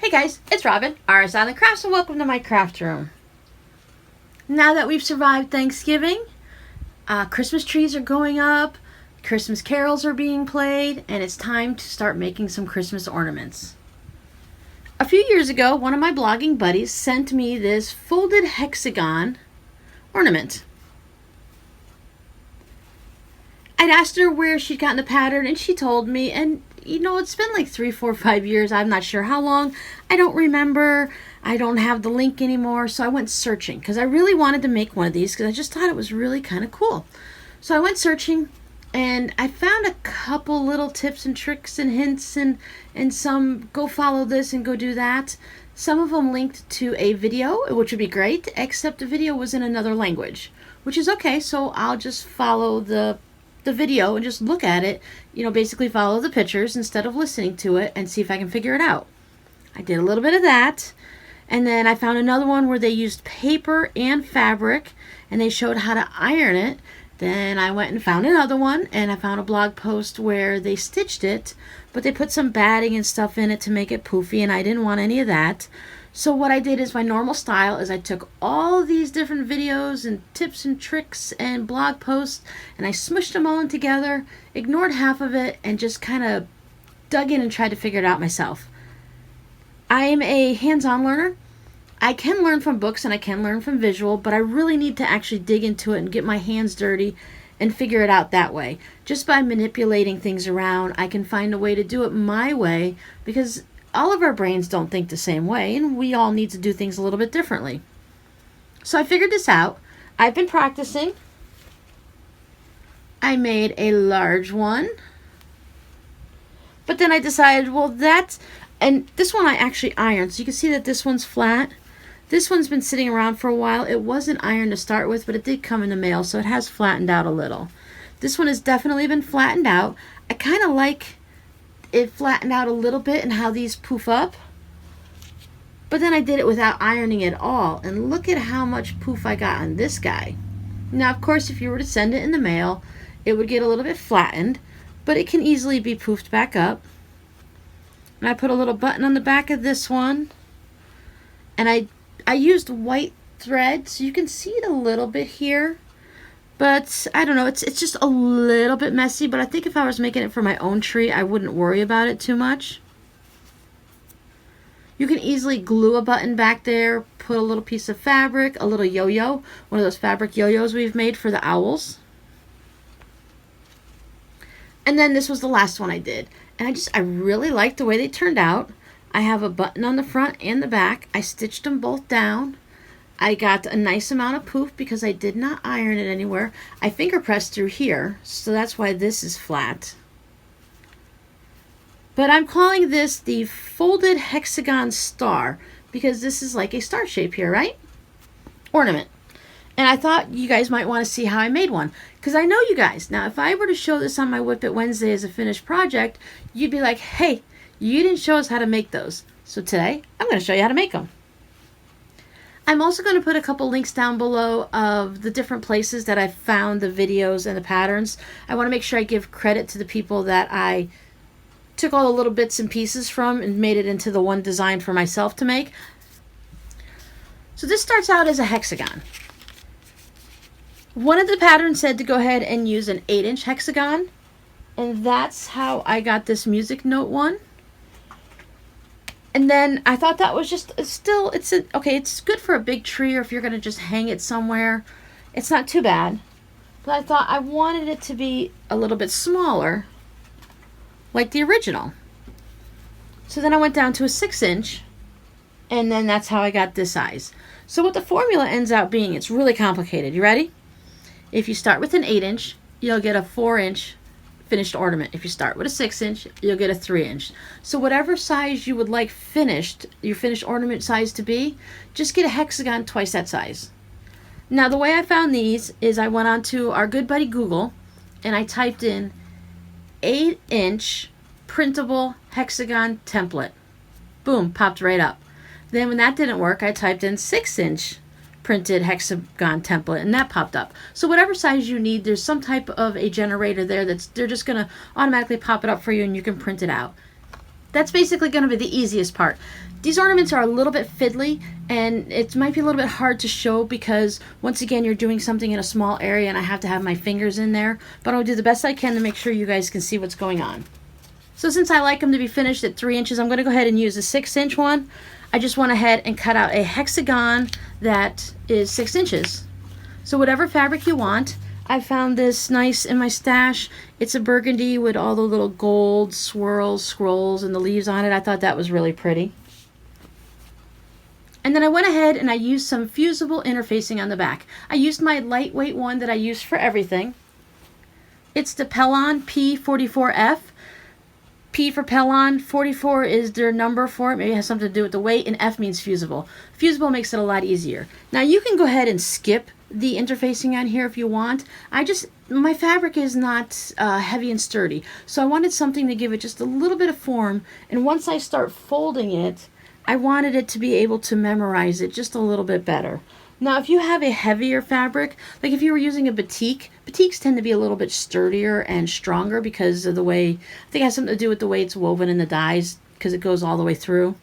Hey guys, it's Robin, Artist on the Crafts, and welcome to my craft room. Now that we've survived Thanksgiving, Christmas trees are going up, Christmas carols are being played, and it's time to start making some Christmas ornaments. A few years ago, one of my blogging buddies sent me this folded hexagon ornament. I'd asked her where she'd gotten the pattern, and she told me, and you know, it's been like 3, 4, 5 years. I'm not sure how long. I don't remember. I don't have the link anymore. So I went searching because I really wanted to make one of these because I just thought it was really kind of cool. So I went searching and I found a couple little tips and tricks and hints and some go follow this and go do that. Some of them linked to a video, which would be great, except the video was in another language, which is okay. So I'll just follow the video and just look at it, you know, basically follow the pictures instead of listening to it and see if I can figure it out. I did a little bit of that, and then I found another one where they used paper and fabric and they showed how to iron it. Then I went and found another one, and I found a blog post where they stitched it, but they put some batting and stuff in it to make it poofy, and I didn't want any of that. So what I did is my normal style is I took all of these different videos and tips and tricks and blog posts and I smushed them all in together, ignored half of it, and just kind of dug in and tried to figure it out myself. I am a hands-on learner. I can learn from books and I can learn from visual, but I really need to actually dig into it and get my hands dirty and figure it out that way. Just by manipulating things around, I can find a way to do it my way because all of our brains don't think the same way, and we all need to do things a little bit differently. So I figured this out. I've been practicing. I made a large one. But then I decided, and this one I actually ironed. So you can see that this one's flat. This one's been sitting around for a while. It wasn't ironed to start with, but it did come in the mail, so it has flattened out a little. This one has definitely been flattened out. I kind of like it flattened out a little bit and how these poof up, but then I did it without ironing at all, and look at how much poof I got on this guy. Now of course if you were to send it in the mail it would get a little bit flattened, but it can easily be poofed back up. And I put a little button on the back of this one, and I used white thread so you can see it a little bit here. But I don't know, it's just a little bit messy, but I think if I was making it for my own tree, I wouldn't worry about it too much. You can easily glue a button back there, put a little piece of fabric, a little yo-yo, one of those fabric yo-yos we've made for the owls. And then this was the last one I did. And I really like the way they turned out. I have a button on the front and the back. I stitched them both down. I got a nice amount of poof because I did not iron it anywhere. I finger pressed through here, so that's why this is flat. But I'm calling this the folded hexagon star because this is like a star shape here, right? Ornament. And I thought you guys might want to see how I made one, because I know you guys. Now, if I were to show this on my Whip It Wednesday as a finished project, you'd be like, hey, you didn't show us how to make those. So today, I'm going to show you how to make them. I'm also going to put a couple links down below of the different places that I found the videos and the patterns. I want to make sure I give credit to the people that I took all the little bits and pieces from and made it into the one design for myself to make. So this starts out as a hexagon. One of the patterns said to go ahead and use an 8-inch hexagon, and that's how I got this music note one. And then I thought that was just it's good for a big tree, or if you're going to just hang it somewhere. It's not too bad. But I thought I wanted it to be a little bit smaller, like the original. So then I went down to a 6-inch, and then that's how I got this size. So what the formula ends up being, it's really complicated. You ready? If you start with an 8-inch, you'll get a 4-inch finished ornament. If you start with a 6-inch, you'll get a 3-inch. So whatever size you would like your finished ornament size to be, just get a hexagon twice that size. Now the way I found these is I went on to our good buddy Google and I typed in 8-inch printable hexagon template. Boom, popped right up. Then when that didn't work, I typed in 6-inch printed hexagon template, and that popped up. So whatever size you need, there's some type of a generator there they're just going to automatically pop it up for you and you can print it out. That's basically going to be the easiest part. These ornaments are a little bit fiddly, and it might be a little bit hard to show because, once again, you're doing something in a small area and I have to have my fingers in there. But I'll do the best I can to make sure you guys can see what's going on. So since I like them to be finished at 3 inches, I'm going to go ahead and use a 6-inch one. I just went ahead and cut out a hexagon that is 6 inches. So whatever fabric you want. I found this nice in my stash. It's a burgundy with all the little gold swirls, scrolls, and the leaves on it. I thought that was really pretty. And then I went ahead and I used some fusible interfacing on the back. I used my lightweight one that I use for everything. It's the Pellon P44F. P for Pellon, 44 is their number for it. Maybe it has something to do with the weight, and F means fusible. Fusible makes it a lot easier. Now you can go ahead and skip the interfacing on here if you want. My fabric is not heavy and sturdy, so I wanted something to give it just a little bit of form, and once I start folding it, I wanted it to be able to memorize it just a little bit better. Now, if you have a heavier fabric, like if you were using a batik, batiks tend to be a little bit sturdier and stronger because of the way, I think it has something to do with the way it's woven in the dyes, because it goes all the way through.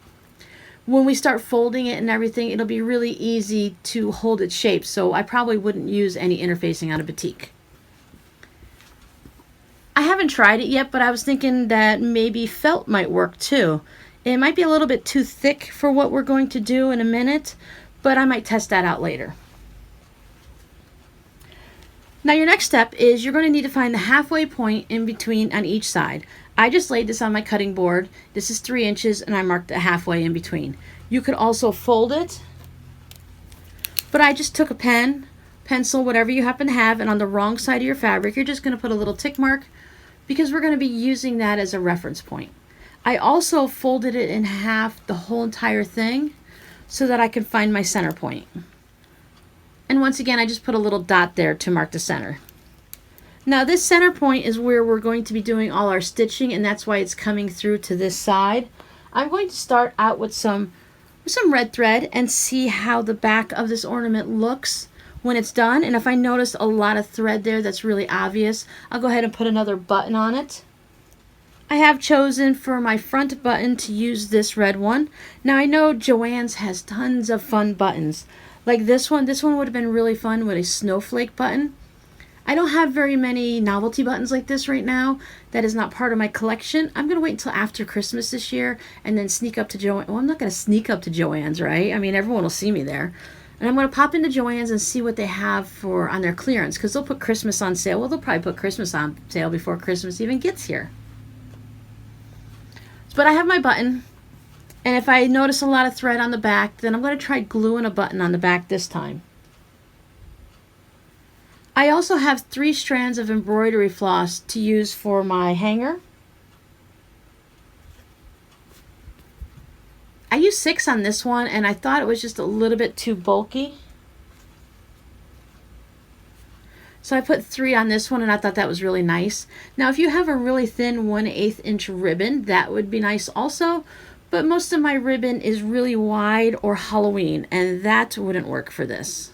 When we start folding it and everything, it'll be really easy to hold its shape, so I probably wouldn't use any interfacing on a batik. I haven't tried it yet, but I was thinking that maybe felt might work too. It might be a little bit too thick for what we're going to do in a minute, but I might test that out later. Now your next step is you're going to need to find the halfway point in between on each side. I just laid this on my cutting board. This is 3 inches and I marked the halfway in between. You could also fold it, but I just took a pen, pencil, whatever you happen to have, and on the wrong side of your fabric, you're just going to put a little tick mark because we're going to be using that as a reference point. I also folded it in half, the whole entire thing, so that I can find my center point. And once again, I just put a little dot there to mark the center. Now this center point is where we're going to be doing all our stitching, and that's why it's coming through to this side. I'm going to start out with some red thread and see how the back of this ornament looks when it's done. And if I notice a lot of thread there that's really obvious, I'll go ahead and put another button on it. I have chosen for my front button to use this red one. Now I know Joann's has tons of fun buttons. Like this one would have been really fun with a snowflake button. I don't have very many novelty buttons like this right now. That is not part of my collection. I'm going to wait until after Christmas this year and then sneak up to Joann. Well, I'm not going to sneak up to Joann's, right? I mean, everyone will see me there. And I'm going to pop into Joann's and see what they have on their clearance, because they'll put Christmas on sale. Well, they'll probably put Christmas on sale before Christmas even gets here. But I have my button, and if I notice a lot of thread on the back, then I'm going to try gluing a button on the back this time. I also have 3 strands of embroidery floss to use for my hanger. I used 6 on this one, and I thought it was just a little bit too bulky. So I put 3 on this one, and I thought that was really nice. Now, if you have a really thin 1/8 inch ribbon, that would be nice also. But most of my ribbon is really wide or Halloween, and that wouldn't work for this.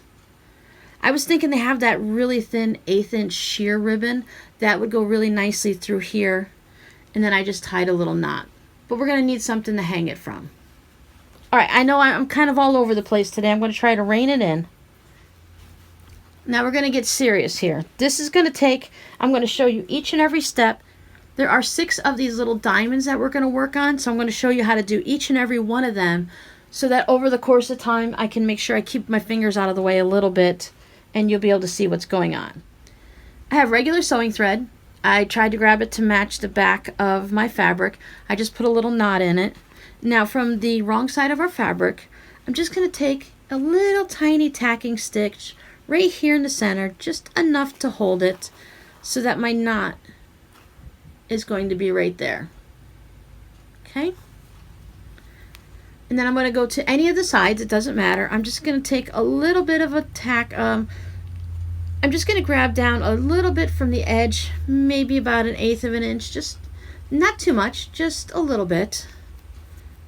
I was thinking they have that really thin 1/8 inch sheer ribbon. That would go really nicely through here. And then I just tied a little knot. But we're going to need something to hang it from. All right, I know I'm kind of all over the place today. I'm going to try to rein it in. Now we're going to get serious here. This is going to take, I'm going to show you each and every step. There are 6 of these little diamonds that we're going to work on, so I'm going to show you how to do each and every one of them so that over the course of time I can make sure I keep my fingers out of the way a little bit and you'll be able to see what's going on. I have regular sewing thread. I tried to grab it to match the back of my fabric. I just put a little knot in it. Now from the wrong side of our fabric, I'm just going to take a little tiny tacking stitch right here in the center, just enough to hold it so that my knot is going to be right there. Okay? And then I'm going to go to any of the sides, it doesn't matter. I'm just going to take a little bit of a tack. I'm just going to grab down a little bit from the edge, maybe about 1/8 of an inch, just not too much, just a little bit.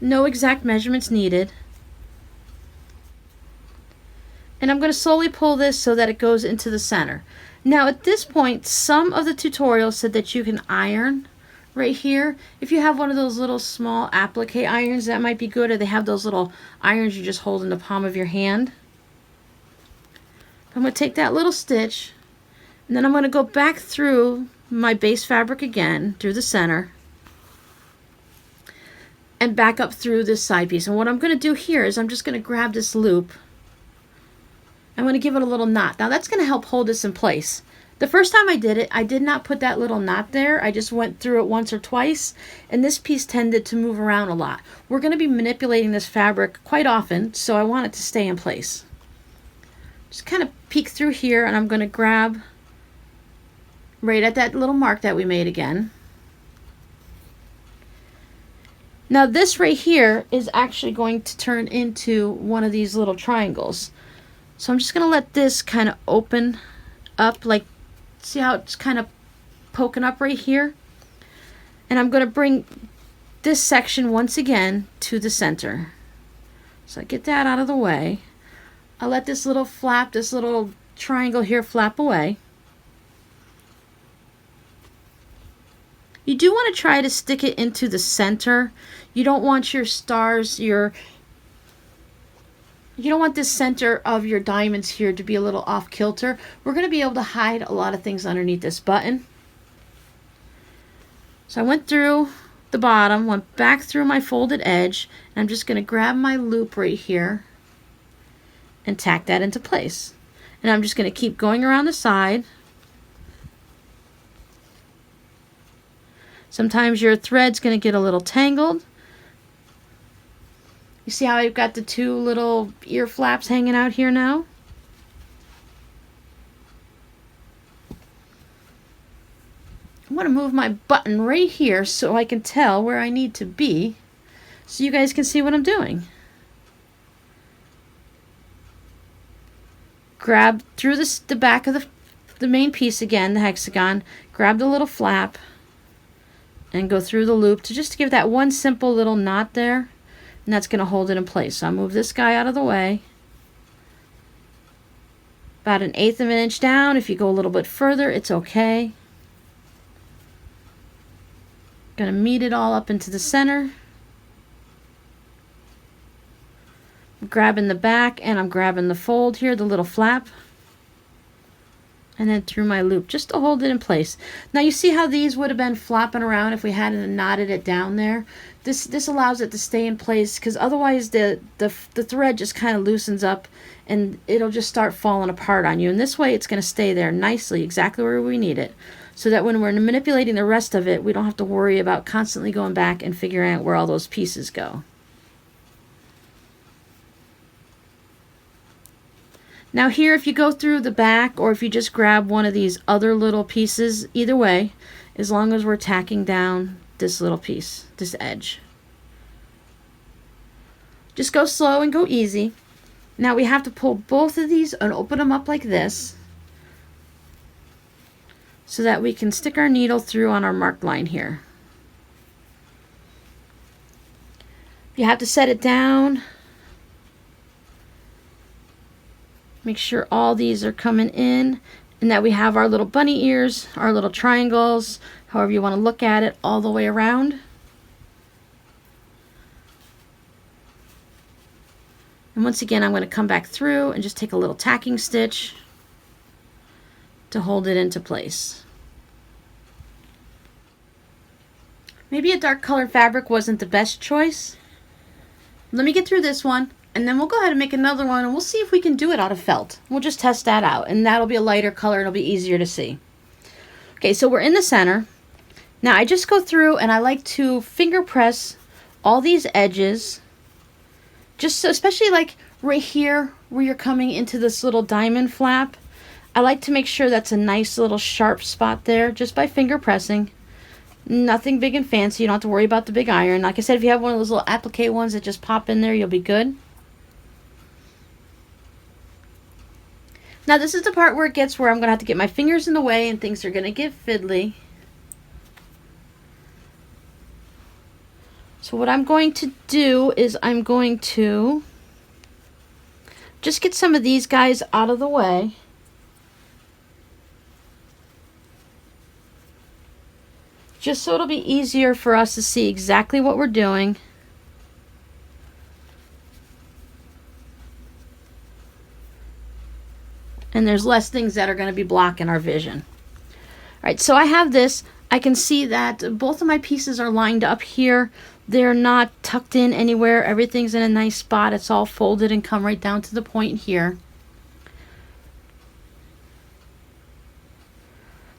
No exact measurements needed. And I'm going to slowly pull this so that it goes into the center. Now at this point, some of the tutorials said that you can iron right here. If you have one of those little small applique irons, that might be good, or they have those little irons you just hold in the palm of your hand. I'm going to take that little stitch, and then I'm going to go back through my base fabric again, through the center, and back up through this side piece. And what I'm going to do here is I'm just going to grab this loop. I'm going to give it a little knot. Now that's going to help hold this in place. The first time I did it, I did not put that little knot there. I just went through it once or twice, and this piece tended to move around a lot. We're going to be manipulating this fabric quite often, so I want it to stay in place. Just kind of peek through here, and I'm going to grab right at that little mark that we made again. Now this right here is actually going to turn into one of these little triangles. So I'm just going to let this kind of open up, like, see how it's kind of poking up right here? And I'm going to bring this section once again to the center. So I get that out of the way. I'll let this little flap, this little triangle here flap away. You do want to try to stick it into the center. You don't want your stars, you don't want this center of your diamonds here to be a little off kilter. We're going to be able to hide a lot of things underneath this button. So I went through the bottom, went back through my folded edge, and I'm just going to grab my loop right here and tack that into place. And I'm just going to keep going around the side. Sometimes your thread's going to get a little tangled. You see how I've got the two little ear flaps hanging out here now? I want to move my button right here so I can tell where I need to be, so you guys can see what I'm doing. Grab through the back of the main piece again, the hexagon, grab the little flap, and go through the loop to just give that one simple little knot there, and that's going to hold it in place. So I'll move this guy out of the way. About 1/8 of an inch down. If you go a little bit further, it's okay. Going to meet it all up into the center. I'm grabbing the back and I'm grabbing the fold here, the little flap. And then through my loop just to hold it in place. Now you see how these would have been flopping around if we hadn't knotted it down there. This allows it to stay in place, because otherwise the thread just kind of loosens up and it'll just start falling apart on you. And this way it's going to stay there nicely, exactly where we need it, so that when we're manipulating the rest of it, we don't have to worry about constantly going back and figuring out where all those pieces go. Now here, if you go through the back, or if you just grab one of these other little pieces, either way, as long as we're tacking down this little piece, this edge. Just go slow and go easy. Now we have to pull both of these and open them up like this, so that we can stick our needle through on our marked line here. You have to set it down. Make sure all these are coming in, and that we have our little bunny ears, our little triangles, however you want to look at it, all the way around. And once again, I'm going to come back through and just take a little tacking stitch to hold it into place. Maybe a dark colored fabric wasn't the best choice. Let me get through this one, and then we'll go ahead and make another one, and we'll see if we can do it out of felt. We'll just test that out, and that'll be a lighter color. It'll be easier to see. Okay, so we're in the center. Now I just go through and I like to finger press all these edges, just so, especially like right here where you're coming into this little diamond flap. I like to make sure that's a nice little sharp spot there, just by finger pressing. Nothing big and fancy. You don't have to worry about the big iron. Like I said, if you have one of those little applique ones that just pop in there, you'll be good. Now this is the part where it gets where I'm going to have to get my fingers in the way and things are going to get fiddly. So what I'm going to do is I'm going to just get some of these guys out of the way. just so it'll be easier for us to see exactly what we're doing. And there's less things that are going to be blocking our vision. All right, so I have this. I can see that both of my pieces are lined up here. They're not tucked in anywhere. Everything's in a nice spot. It's all folded and come right down to the point here.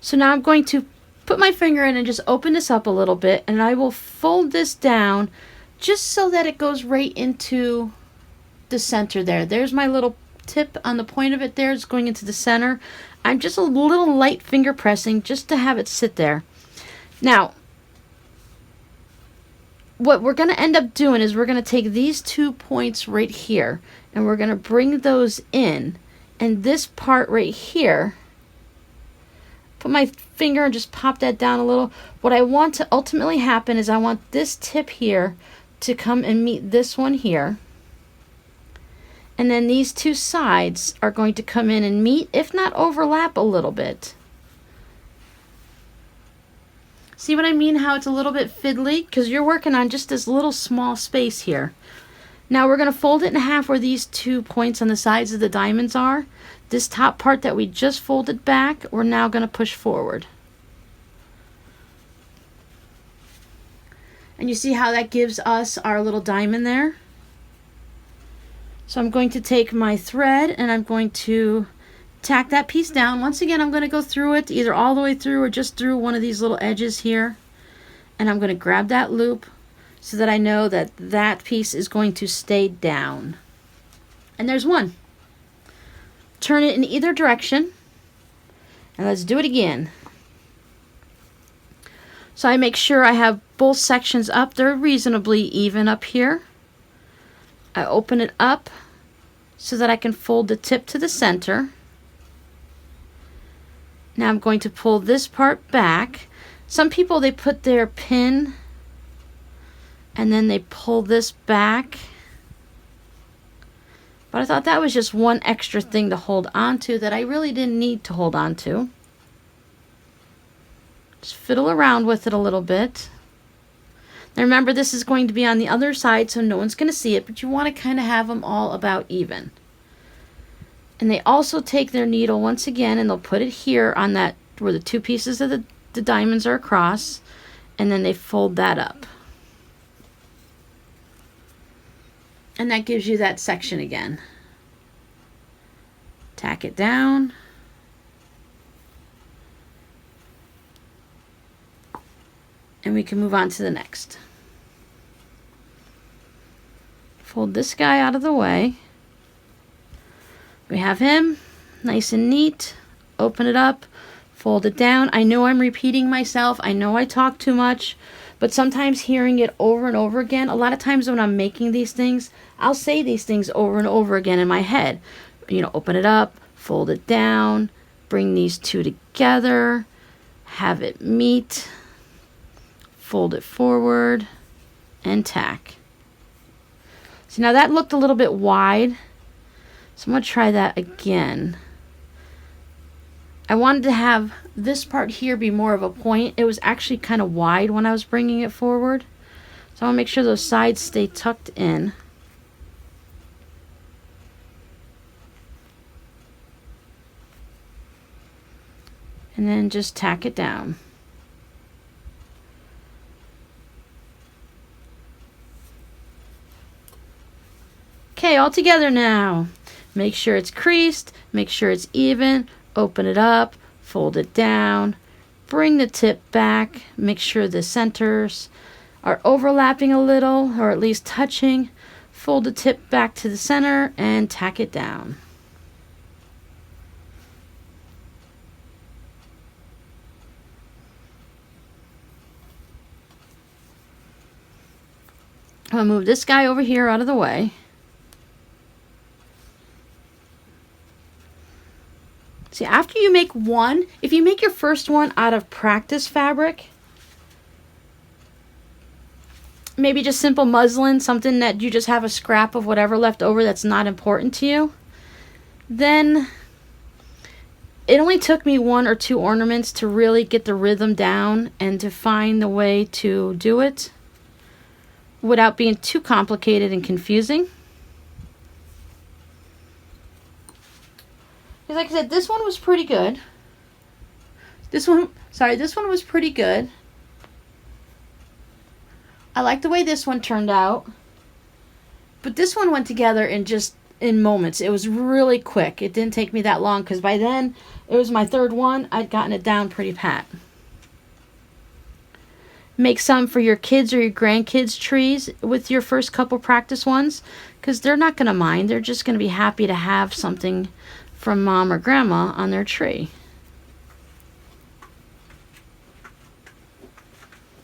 So now I'm going to put my finger in and just open this up a little bit, and I will fold this down just so that it goes right into the center there. There's my little tip on the point of it there. It's going into the center. I'm just a little light finger pressing just to have it sit there. Now, what we're going to end up doing is we're going to take these 2 points right here and we're going to bring those in, and this part right here, put my finger and just pop that down a little. What I want to ultimately happen is I want this tip here to come and meet this one here. And then these 2 sides are going to come in and meet, if not overlap a little bit. See what I mean? How it's a little bit fiddly? Because you're working on just this little small space here. Now we're going to fold it in half where these 2 points on the sides of the diamonds are. This top part that we just folded back, we're now going to push forward. And you see how that gives us our little diamond there? So I'm going to take my thread and I'm going to tack that piece down. Once again, I'm going to go through it, either all the way through or just through one of these little edges here. And I'm going to grab that loop so that I know that that piece is going to stay down. And there's one. Turn it in either direction. And let's do it again. So I make sure I have both sections up. They're reasonably even up here. I open it up so that I can fold the tip to the center. Now I'm going to pull this part back. Some people, they put their pin and then they pull this back. But I thought that was just one extra thing to hold on to that I really didn't need to hold on to. Just fiddle around with it a little bit. Now remember, this is going to be on the other side, so no one's going to see it, but you want to kind of have them all about even. And they also take their needle once again and they'll put it here on that where the 2 pieces of the diamonds are across, and then they fold that up. And that gives you that section again. Tack it down. And we can move on to the next. Fold this guy out of the way. We have him, nice and neat. Open it up, fold it down. I know I'm repeating myself. I know I talk too much, but sometimes hearing it over and over again, a lot of times when I'm making these things, I'll say these things over and over again in my head. You know, open it up, fold it down, bring these 2 together, have it meet, fold it forward, and tack. See, now that looked a little bit wide, so I'm going to try that again. I wanted to have this part here be more of a point. It was actually kind of wide when I was bringing it forward. So I want to make sure those sides stay tucked in. And then just tack it down. Okay, all together now. Make sure it's creased, make sure it's even, open it up, fold it down, bring the tip back, make sure the centers are overlapping a little, or at least touching, fold the tip back to the center, and tack it down. I'm going to move this guy over here out of the way. See, after you make one, if you make your first one out of practice fabric, maybe just simple muslin, something that you just have a scrap of whatever left over that's not important to you, then it only took me 1 or 2 ornaments to really get the rhythm down and to find the way to do it without being too complicated and confusing. Because like I said, this one was pretty good. This one was pretty good. I like the way this one turned out. But this one went together in moments. It was really quick. It didn't take me that long because by then it was my 3rd one. I'd gotten it down pretty pat. Make some for your kids or your grandkids' trees with your first couple practice ones because they're not going to mind. They're just going to be happy to have something from mom or grandma on their tree.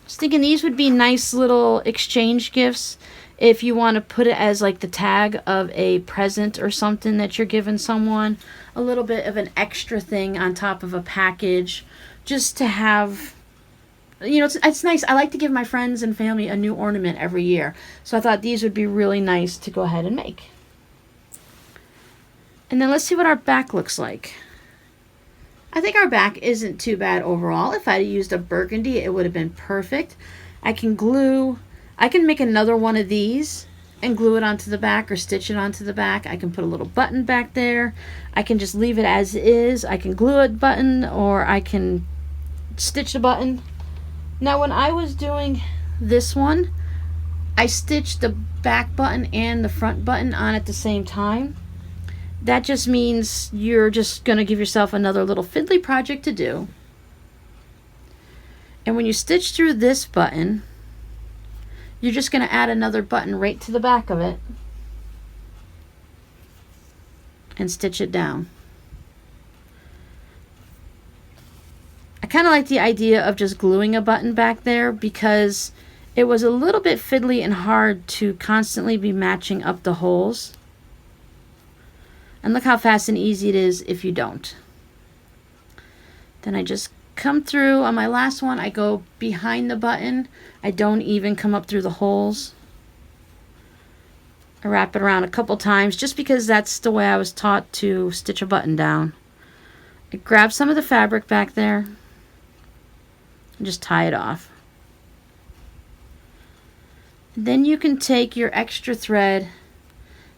Just thinking these would be nice little exchange gifts if you want to put it as like the tag of a present or something that you're giving someone. A little bit of an extra thing on top of a package just to have. You know, it's nice. I like to give my friends and family a new ornament every year. So I thought these would be really nice to go ahead and make. And then let's see what our back looks like. I think our back isn't too bad overall. If I had used a burgundy, it would have been perfect. I can make another one of these and glue it onto the back or stitch it onto the back. I can put a little button back there. I can just leave it as is. I can glue a button or I can stitch the button. Now when I was doing this one, I stitched the back button and the front button on at the same time. That just means you're just going to give yourself another little fiddly project to do. And when you stitch through this button, you're just going to add another button right to the back of it and stitch it down. I kind of like the idea of just gluing a button back there because it was a little bit fiddly and hard to constantly be matching up the holes. And look how fast and easy it is if you don't. Then I just come through on my last one. I go behind the button. I don't even come up through the holes. I wrap it around a couple times just because that's the way I was taught to stitch a button down. I grab some of the fabric back there and just tie it off. Then you can take your extra thread,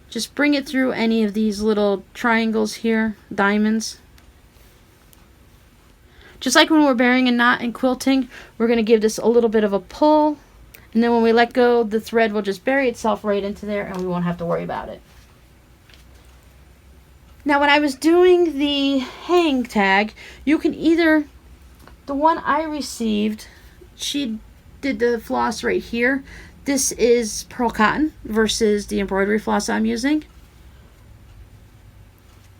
just bring it through any of these little triangles here, diamonds. Just like when we're burying a knot in quilting, we're going to give this a little bit of a pull, and then when we let go, the thread will just bury itself right into there and we won't have to worry about it. Now when I was doing the hang tag, you can either, the one I received, she did the floss right here. This is pearl cotton versus the embroidery floss I'm using.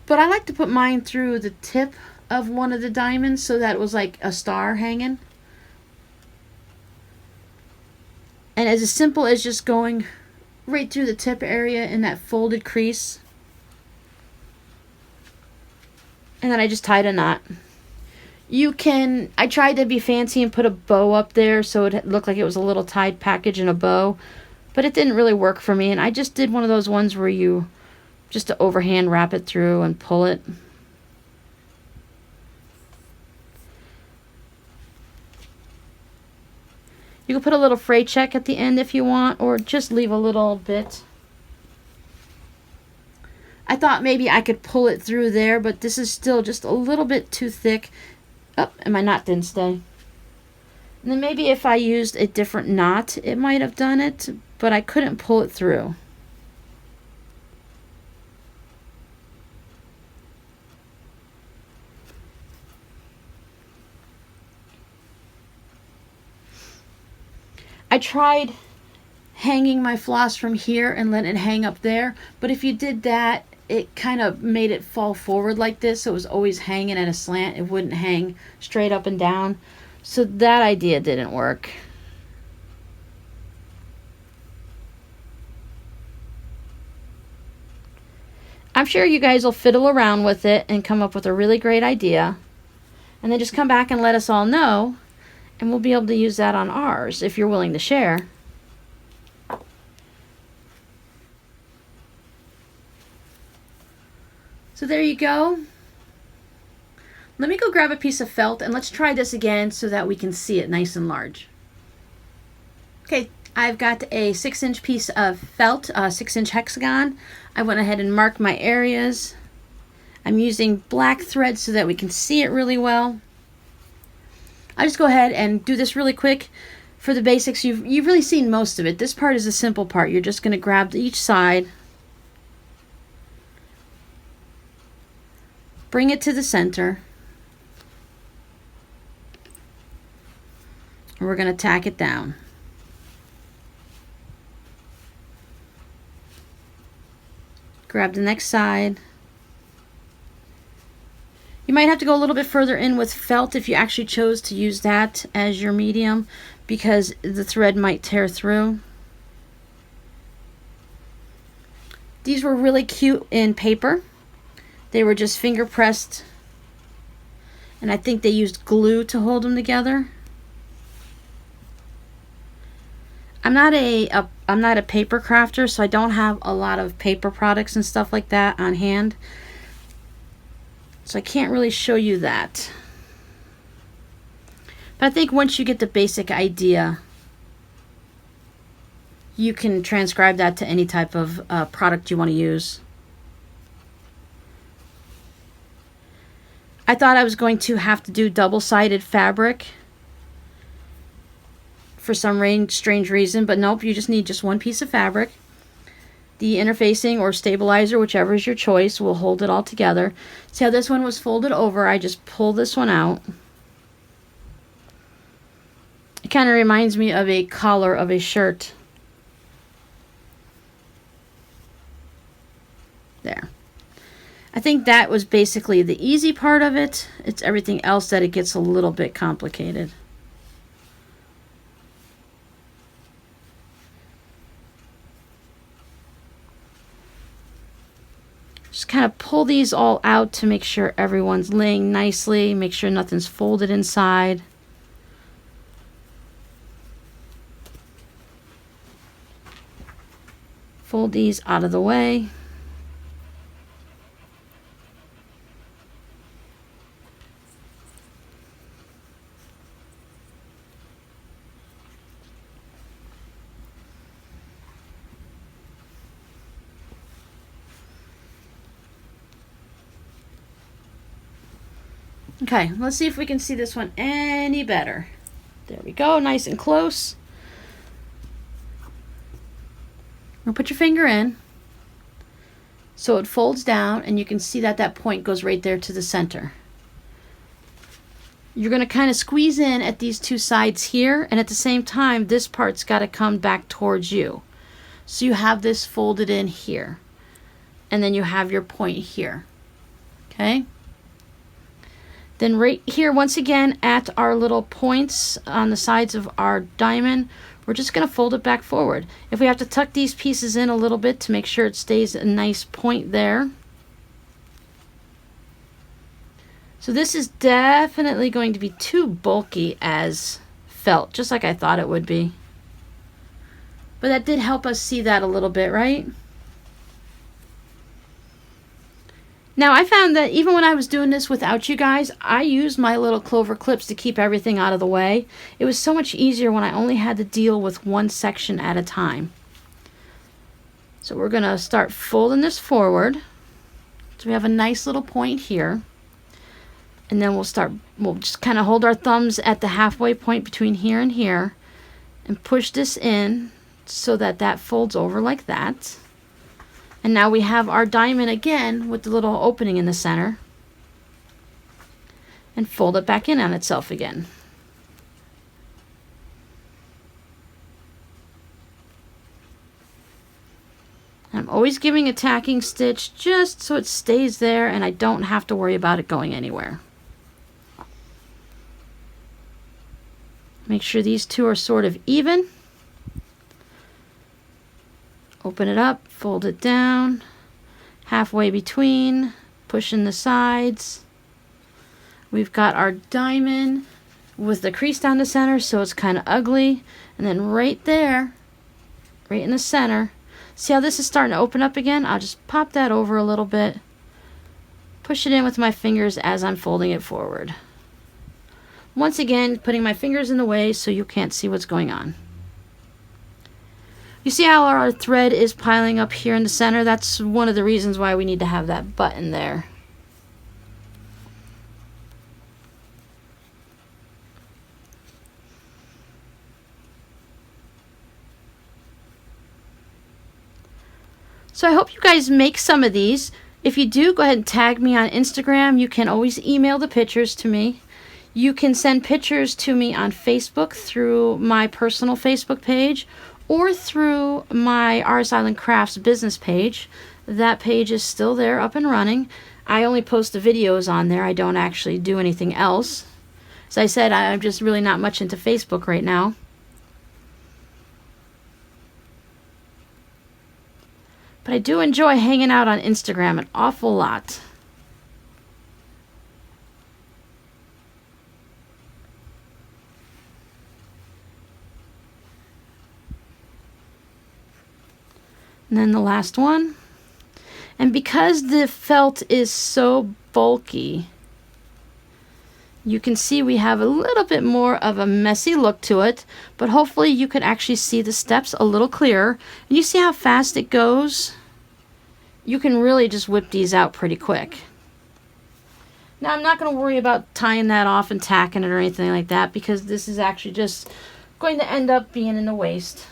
But I like to put mine through the tip of one of the diamonds so that it was like a star hanging. And as simple as just going right through the tip area in that folded crease. And then I just tied a knot. You can, I tried to be fancy and put a bow up there so it looked like it was a little tied package in a bow, but it didn't really work for me, and I just did one of those ones where you just to overhand wrap it through and pull it. You can put a little fray check at the end if you want, or just leave a little bit. I thought maybe I could pull it through there, but this is still just a little bit too thick. Oh, and my knot didn't stay. And then maybe if I used a different knot, it might have done it, but I couldn't pull it through. I tried hanging my floss from here and letting it hang up there, but if you did that, it kind of made it fall forward like this, so it was always hanging at a slant. It wouldn't hang straight up and down. So that idea didn't work. I'm sure you guys will fiddle around with it and come up with a really great idea. And then just come back and let us all know, and we'll be able to use that on ours if you're willing to share. So there you go. Let me go grab a piece of felt and let's try this again so that we can see it nice and large. Okay, I've got a 6-inch piece of felt, a 6-inch hexagon. I went ahead and marked my areas. I'm using black thread so that we can see it really well. I'll just go ahead and do this really quick. For the basics, you've really seen most of it. This part is a simple part. You're just going to grab each side, bring it to the center, and we're going to tack it down. Grab the next side. You might have to go a little bit further in with felt if you actually chose to use that as your medium, because the thread might tear through. These were really cute in paper. They were just finger pressed, and I think they used glue to hold them together. I'm not a paper crafter, so I don't have a lot of paper products and stuff like that on hand. So I can't really show you that. But I think once you get the basic idea, you can transcribe that to any type of product you want to use. I thought I was going to have to do double-sided fabric for some strange reason, but nope, you just need just one piece of fabric. The interfacing or stabilizer, whichever is your choice, will hold it all together. See how this one was folded over? I just pulled this one out. It kind of reminds me of a collar of a shirt. There. I think that was basically the easy part of it. It's everything else that it gets a little bit complicated. Just kind of pull these all out to make sure everyone's laying nicely. Make sure nothing's folded inside. Fold these out of the way. Okay, let's see if we can see this one any better. There we go, nice and close. Now put your finger in so it folds down, and you can see that that point goes right there to the center. You're going to kind of squeeze in at these two sides here, and at the same time this part's got to come back towards you. So you have this folded in here, and then you have your point here. Okay? Then right here, once again, at our little points on the sides of our diamond, we're just going to fold it back forward. If we have to tuck these pieces in a little bit to make sure it stays a nice point there. So this is definitely going to be too bulky as felt, just like I thought it would be. But that did help us see that a little bit, right? Now, I found that even when I was doing this without you guys, I used my little clover clips to keep everything out of the way. It was so much easier when I only had to deal with one section at a time. So we're going to start folding this forward. So we have a nice little point here. And then we'll just kind of hold our thumbs at the halfway point between here and here and push this in so that that folds over like that. And now we have our diamond again with the little opening in the center. And fold it back in on itself again. I'm always giving a tacking stitch just so it stays there and I don't have to worry about it going anywhere. Make sure these two are sort of even. Open it up, fold it down, halfway between, push in the sides. We've got our diamond with the crease down the center, so it's kind of ugly. And then right there, right in the center, see how this is starting to open up again? I'll just pop that over a little bit, push it in with my fingers as I'm folding it forward. Once again, putting my fingers in the way so you can't see what's going on. You see how our thread is piling up here in the center? That's one of the reasons why we need to have that button there. So I hope you guys make some of these. If you do, go ahead and tag me on Instagram. You can always email the pictures to me. You can send pictures to me on Facebook through my personal Facebook page or through my RS Island Crafts business page. That page is still there, up and running. I only post the videos on there. I don't actually do anything else. As I said, I'm just really not much into Facebook right now. But I do enjoy hanging out on Instagram an awful lot. And then the last one. And because the felt is so bulky, you can see we have a little bit more of a messy look to it, but hopefully you could actually see the steps a little clearer. And you see how fast it goes? You can really just whip these out pretty quick. Now I'm not going to worry about tying that off and tacking it or anything like that, because this is actually just going to end up being in the waste.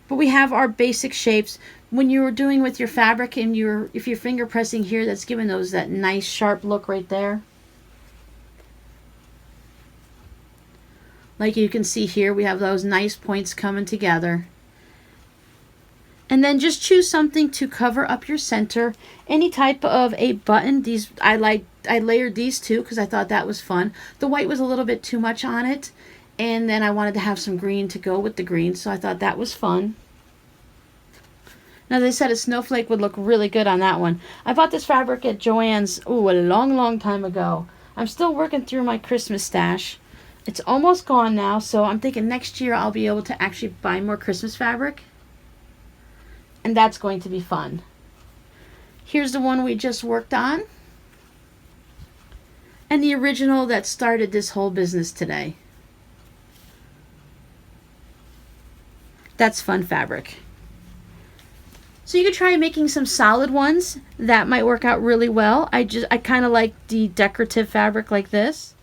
But we have our basic shapes. When you're doing with your fabric and if you're finger pressing here, that's giving those that nice sharp look right there. Like you can see here, we have those nice points coming together. And then just choose something to cover up your center. Any type of a button. These I layered these two because I thought that was fun. The white was a little bit too much on it. And then I wanted to have some green to go with the green, so I thought that was fun. Now they said a snowflake would look really good on that one. I bought this fabric at Joann's, a long time ago. I'm still working through my Christmas stash. It's almost gone now, so I'm thinking next year I'll be able to actually buy more Christmas fabric. And that's going to be fun. Here's the one we just worked on. And the original that started this whole business today. That's fun fabric. So you could try making some solid ones. That might work out really well. I kind of like the decorative fabric like this.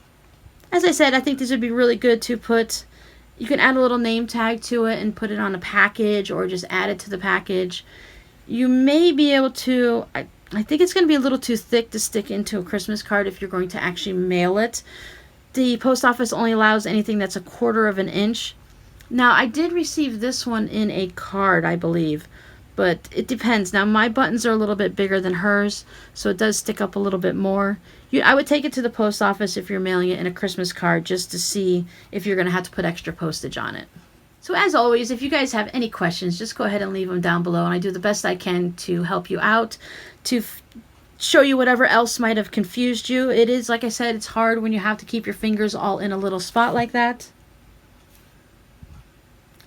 As I said, I think these would be really good to put. You can add a little name tag to it and put it on a package or just add it to the package. You may be able to, I think it's going to be a little too thick to stick into a Christmas card if you're going to actually mail it. The post office only allows anything that's 1/4 of an inch. Now, I did receive this one in a card, I believe, but it depends. Now, my buttons are a little bit bigger than hers, so it does stick up a little bit more. I would take it to the post office if you're mailing it in a Christmas card just to see if you're going to have to put extra postage on it. So as always, if you guys have any questions, just go ahead and leave them down below, and I do the best I can to help you out, to show you whatever else might have confused you. It is, like I said, it's hard when you have to keep your fingers all in a little spot like that.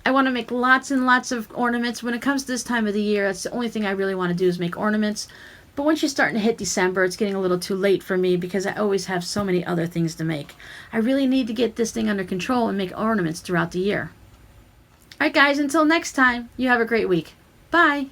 I want to make lots and lots of ornaments. When it comes to this time of the year, that's the only thing I really want to do is make ornaments. But once you're starting to hit December, it's getting a little too late for me because I always have so many other things to make. I really need to get this thing under control and make ornaments throughout the year. Alright guys, until next time, you have a great week. Bye!